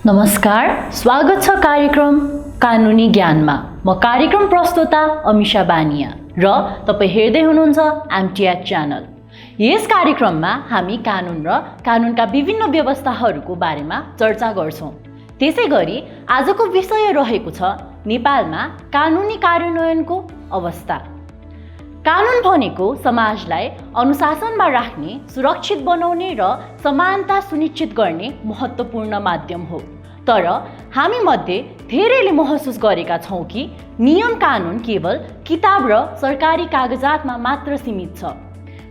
नमस्कार, स्वागत छ कार्यक्रम कानुनी ज्ञानमा। म कार्यक्रम प्रस्तोता अमिशा बानिया र तपाईँ हेर्दै हुनुहुन्छ एमटिएच च्यानल। यस कार्यक्रममा हामी कानुन र कानुनका विभिन्न व्यवस्थाहरूको बारेमा चर्चा गर्छौँ। त्यसैगरी आजको विषय रहेको छ नेपालमा कानुनी कार्यान्वयनको अवस्था। कानुन भनेको समाजलाई अनुशासनमा राख्ने, सुरक्षित बनाउने र समानता सुनिश्चित गर्ने महत्त्वपूर्ण माध्यम हो। तर हामी मध्ये धेरैले महसुस गरेका छौँ कि नियम कानुन केवल किताब र सरकारी कागजातमा मात्र सीमित छ।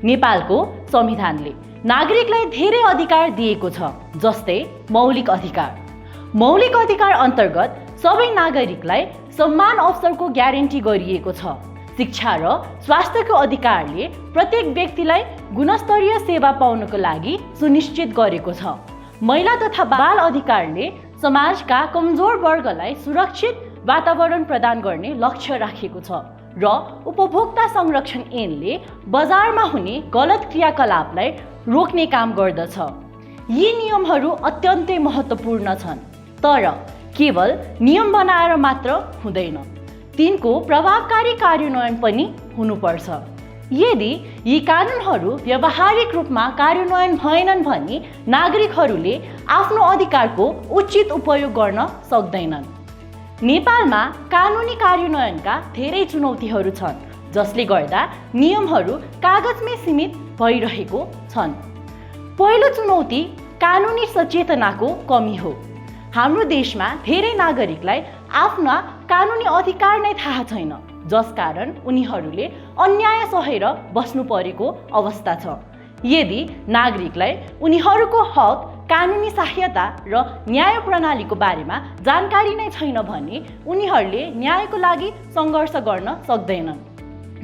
नेपालको संविधानले नागरिकलाई धेरै अधिकार दिएको छ, जस्तै मौलिक अधिकार। मौलिक अधिकार अन्तर्गत सबै नागरिकलाई समान अवसरको ग्यारेन्टी गरिएको छ। शिक्षा र स्वास्थ्यको अधिकारले प्रत्येक व्यक्तिलाई गुणस्तरीय सेवा पाउनको लागि सुनिश्चित गरेको छ। महिला तथा बाल अधिकारले समाजका कमजोर वर्गलाई सुरक्षित वातावरण प्रदान गर्ने लक्ष्य राखेको छ र उपभोक्ता संरक्षण ऐनले बजारमा हुने गलत क्रियाकलापलाई रोक्ने काम गर्दछ। यी नियमहरू अत्यन्तै महत्त्वपूर्ण छन्, तर केवल नियम बनाएर मात्र हुँदैन, तिनको प्रभावकारी कार्यान्वयन पनि हुनुपर्छ। यदि यी कानुनहरू व्यावहारिक रूपमा कार्यान्वयन भएनन् भने नागरिकहरूले आफ्नो अधिकारको उचित उपयोग गर्न सक्दैनन्। नेपालमा कानुनी कार्यान्वयनका धेरै चुनौतीहरू छन्, जसले गर्दा नियमहरू कागजमै सीमित भइरहेको छन्। पहिलो चुनौती कानुनी सचेतनाको कमी हो। हाम्रो देशमा धेरै नागरिकलाई आफ्ना कानुनी अधिकार नै थाहा छैन, जसकारण उनीहरूले अन्याय सहेर बस्नु परेको अवस्था छ। यदि नागरिकलाई उनीहरूको हक, कानुनी सहायता र न्याय प्रणालीको बारेमा जानकारी नै छैन भने उनीहरूले न्यायको लागि सङ्घर्ष गर्न सक्दैनन्।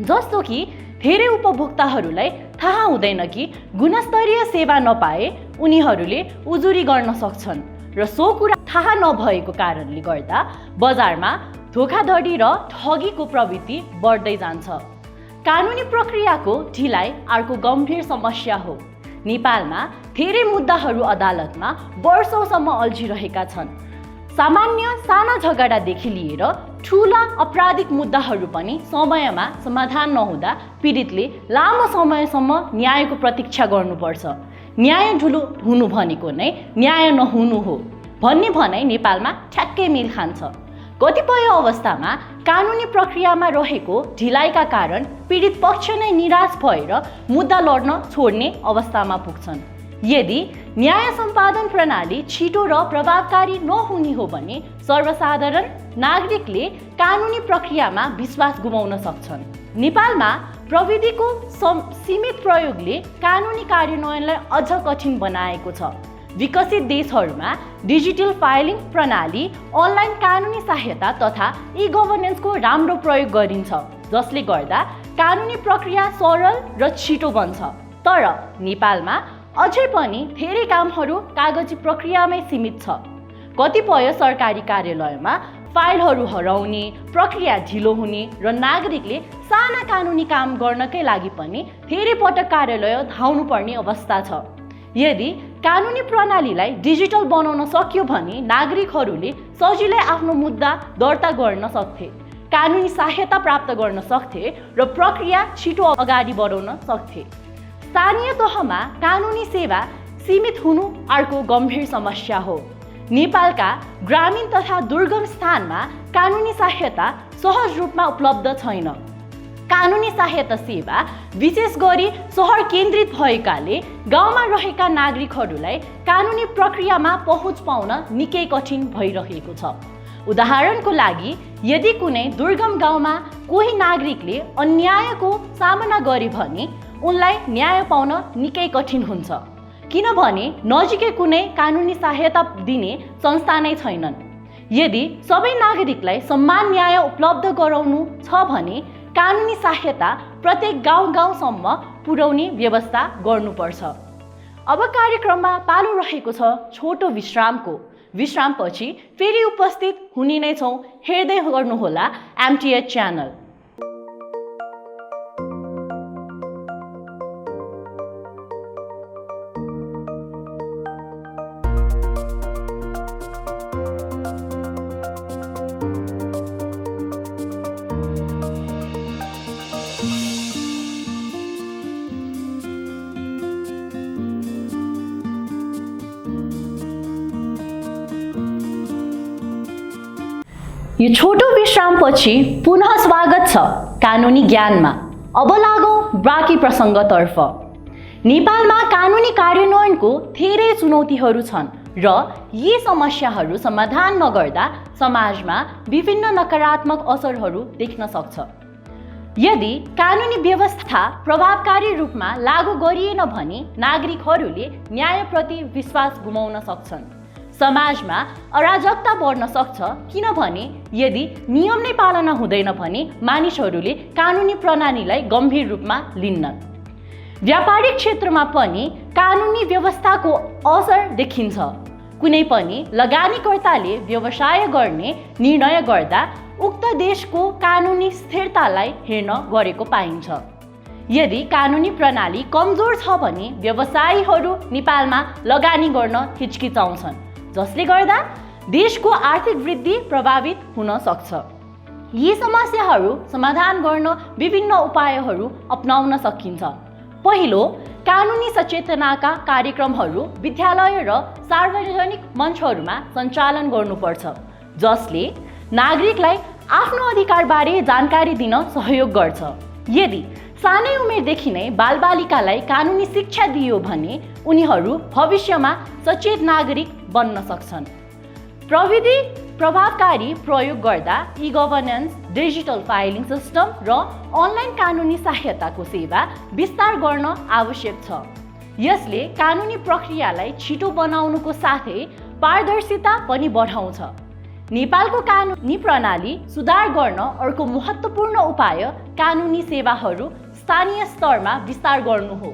जस्तो कि धेरै उपभोक्ताहरूलाई थाहा हुँदैन कि गुणस्तरीय सेवा नपाए उनीहरूले उजुरी गर्न सक्छन् र सो कुरा थाहा नभएको कारणले गर्दा बजारमा धोखाधडी र ठगीको प्रवृत्ति बढ्दै जान्छ। कानुनी प्रक्रियाको ढिलाइ अर्को गम्भीर समस्या हो। नेपालमा धेरै मुद्दाहरू अदालतमा वर्षौँसम्म अल्झिरहेका छन्। सामान्य साना झगडादेखि लिएर ठुला आपराधिक मुद्दाहरू पनि समयमा समाधान नहुँदा पीडितले लामो समयसम्म न्यायको प्रतीक्षा गर्नुपर्छ। न्याय ढुलो हुनु भनेको नै न्याय नहुनु हो भन्ने भनाइ नेपालमा ठ्याक्कै मेल खान्छ। कतिपय अवस्थामा कानुनी प्रक्रियामा रहेको ढिलाइका कारण पीडित पक्ष नै निराश भएर मुद्दा लड्न छोड्ने अवस्थामा पुग्छन्। यदि न्याय सम्पादन प्रणाली छिटो र प्रभावकारी नहुने हो भने सर्वसाधारण नागरिकले कानुनी प्रक्रियामा विश्वास गुमाउन सक्छन्। नेपालमा प्रविधिको सीमित प्रयोगले कानुनी कार्यान्वयनलाई अझ कठिन बनाएको छ। विकसित देशहरूमा डिजिटल फाइलिङ प्रणाली, अनलाइन कानुनी सहायता तथा ई-गभर्नेन्सको राम्रो प्रयोग गरिन्छ, जसले गर्दा कानुनी प्रक्रिया सरल र छिटो बन्छ। तर नेपालमा अझै पनि धेरै कामहरू कागजी प्रक्रियामै सीमित छ। कतिपय सरकारी कार्यालयमा फाइलहरू हराउने, प्रक्रिया ढिलो हुने र नागरिकले साना कानुनी काम गर्नकै लागि पनि धेरै पटक कार्यालय धाउनुपर्ने अवस्था छ। यदि कानुनी प्रणालीलाई डिजिटल बनाउन सक्यो भने नागरिकहरूले सजिलै आफ्नो मुद्दा दर्ता गर्न सक्थे, कानुनी सहायता प्राप्त गर्न सक्थे र प्रक्रिया छिटो अगाडि बढाउन सक्थे। स्थानीय तहमा कानुनी सेवा सीमित हुनु अर्को गम्भीर समस्या हो। नेपालका ग्रामीण तथा दुर्गम स्थानमा कानुनी सहायता सहज रूपमा उपलब्ध छैन। कानुनी सहायता सेवा विशेष गरी सहर केन्द्रित भएकाले गाउँमा रहेका नागरिकहरूलाई कानुनी प्रक्रियामा पहुँच पाउन निकै कठिन भइरहेको छ। उदाहरणको लागि, यदि कुनै दुर्गम गाउँमा कोही नागरिकले अन्यायको सामना गरे भने उनलाई न्याय पाउन निकै कठिन हुन्छ, किनभने नजिकै कुनै कानुनी सहायता दिने संस्था नै छैनन्। यदि सबै नागरिकलाई समान न्याय उपलब्ध गराउनु छ भने कानुनी सहायता प्रत्येक गाउँसम्म पुर्याउने व्यवस्था गर्नुपर्छ। अब कार्यक्रममा पालो रहेको छ छोटो विश्रामको। विश्रामपछि फेरि उपस्थित हुने नै छौँ। हेर्दै गर्नुहोला एमटिएच च्यानल। यो छोटो विश्रामपछि पुनः स्वागत छ कानुनी ज्ञानमा। अब लागौँ बाँकी प्रसङ्गतर्फ। नेपालमा कानुनी कार्यान्वयनको धेरै चुनौतीहरू छन् र यी समस्याहरू समाधान नगर्दा समाजमा विभिन्न नकारात्मक असरहरू देख्न सक्छ। यदि कानुनी व्यवस्था प्रभावकारी रूपमा लागू गरिएन भने नागरिकहरूले न्यायप्रति विश्वास गुमाउन सक्छन्। समाजमा अराजकता बढ्न सक्छ, किनभने यदि नियम नै पालना हुँदैन भने मानिसहरूले कानुनी प्रणालीलाई गम्भीर रूपमा लिन्नन्। व्यापारिक क्षेत्रमा पनि कानुनी व्यवस्थाको असर देखिन्छ। कुनै पनि लगानीकर्ताले व्यवसाय गर्ने निर्णय गर्दा उक्त देशको कानुनी स्थिरतालाई हेर्न गरेको पाइन्छ। यदि कानुनी प्रणाली कमजोर छ भने व्यवसायीहरू नेपालमा लगानी गर्न हिचकिचाउँछन्, जसले गर्दा देशको आर्थिक वृद्धि प्रभावित हुन सक्छ। यी समस्याहरू समाधान गर्न विभिन्न उपायहरू अपनाउन सकिन्छ। पहिलो, कानुनी सचेतनाका कार्यक्रमहरू विद्यालय र सार्वजनिक मञ्चहरूमा सञ्चालन गर्नुपर्छ, जसले नागरिकलाई आफ्नो अधिकारबारे जानकारी दिन सहयोग गर्छ। यदि सानै उमेरदेखि नै बालबालिकालाई कानुनी शिक्षा दियो भने उनीहरू भविष्यमा सचेत नागरिक बन्न सक्छन्। प्रविधि प्रभावकारी प्रयोग गर्दा ई-गभर्नेन्स, डिजिटल फाइलिङ सिस्टम र अनलाइन कानुनी सहायताको सेवा विस्तार गर्न आवश्यक छ। यसले कानुनी प्रक्रियालाई छिटो बनाउनुको साथै पारदर्शिता पनि बढाउँछ। नेपालको कानुनी प्रणाली सुधार गर्न अर्को महत्त्वपूर्ण उपाय कानुनी सेवाहरू स्थानीय स्तरमा विस्तार गर्नु हो।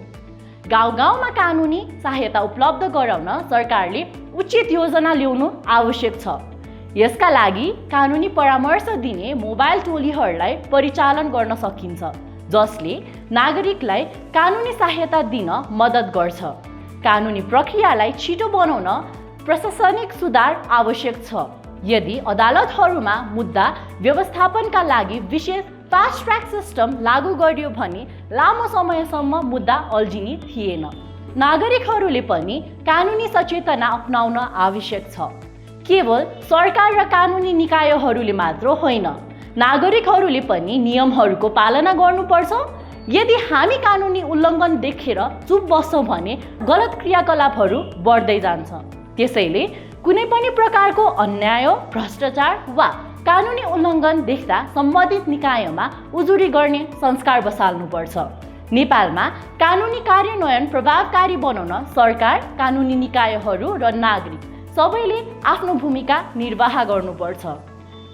गाउँ-गाउँमा कानुनी सहायता उपलब्ध गराउन सरकारले उचित योजना ल्याउनु आवश्यक छ। यसका लागि कानुनी परामर्श दिने मोबाइल टोलीहरूलाई परिचालन गर्न सकिन्छ, जसले नागरिकलाई कानुनी सहायता दिन मद्दत गर्छ। कानुनी प्रक्रियालाई छिटो बनाउन प्रशासनिक सुधार आवश्यक छ। यदि अदालतहरूमा मुद्दा व्यवस्थापनका लागि विशेष फास्ट ट्र्याक सिस्टम लागू गरियो भने लामो समयसम्म मुद्दा अल्झिने थिएन। नागरिकहरूले पनि कानुनी सचेतना अपनाउन आवश्यक छ। केवल सरकार र कानुनी निकायहरूले मात्र होइन, नागरिकहरूले पनि नियमहरूको पालना गर्नुपर्छ। यदि हामी कानुनी उल्लङ्घन देखेर चुप बस्छौँ भने गलत क्रियाकलापहरू बढ्दै जान्छ। त्यसैले कुनै पनि प्रकारको अन्याय, भ्रष्टाचार वा कानुनी उल्लङ्घन देख्दा सम्बन्धित निकायमा उजुरी गर्ने संस्कार बसाल्नुपर्छ। नेपालमा कानुनी कार्यान्वयन प्रभावकारी बनाउन सरकार, कानुनी निकायहरू र नागरिक सबैले आफ्नो भूमिका निर्वाह गर्नुपर्छ।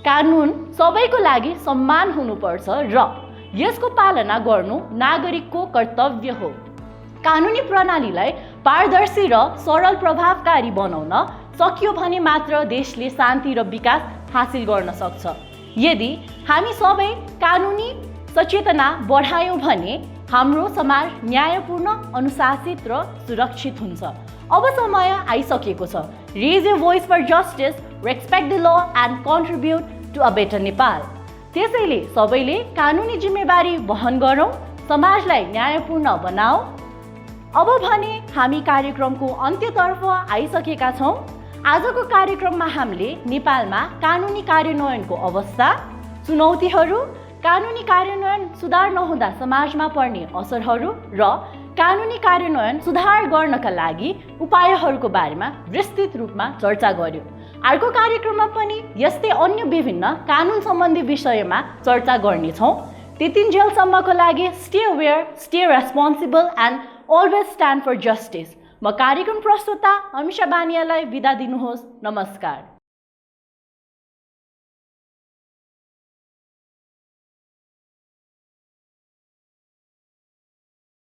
कानुन सबैको लागि समान हुनुपर्छ र यसको पालना गर्नु नागरिकको कर्तव्य हो। कानुनी प्रणालीलाई पारदर्शी र सरल प्रभावकारी बनाउन सकियो भने मात्र देशले शान्ति र विकास हासिल गर्न सक्छ। यदि हामी सबै कानुनी सचेतना बढायौँ भने हाम्रो समाज न्यायपूर्ण, अनुशासित र सुरक्षित हुन्छ। अब समय आइसकेको छ। Raise your voice for justice, respect the law and contribute to a better Nepal. त्यसैले सबैले कानुनी जिम्मेवारी वहन गरौँ, समाजलाई न्यायपूर्ण बनाऊ। अब भने हामी कार्यक्रमको अन्त्यतर्फ आइसकेका छौँ। आजको कार्यक्रममा हामीले नेपालमा कानुनी कार्यान्वयनको अवस्था, चुनौतीहरू, कानुनी कार्यान्वयन सुधार नहुँदा समाजमा पर्ने असरहरू र कानुनी कार्यान्वयन सुधार गर्नका लागि उपायहरूको बारेमा विस्तृत रूपमा चर्चा गर्यौँ। अर्को कार्यक्रममा पनि यस्तै अन्य विभिन्न कानुन सम्बन्धी विषयमा चर्चा गर्नेछौँ। त्यतिन्जेलसम्मको लागि stay aware, stay responsible and always stand for justice. म कार्यक्रम प्रस्तुता अमिशा बानियालाई बिदा दिनुहोस्। नमस्कार।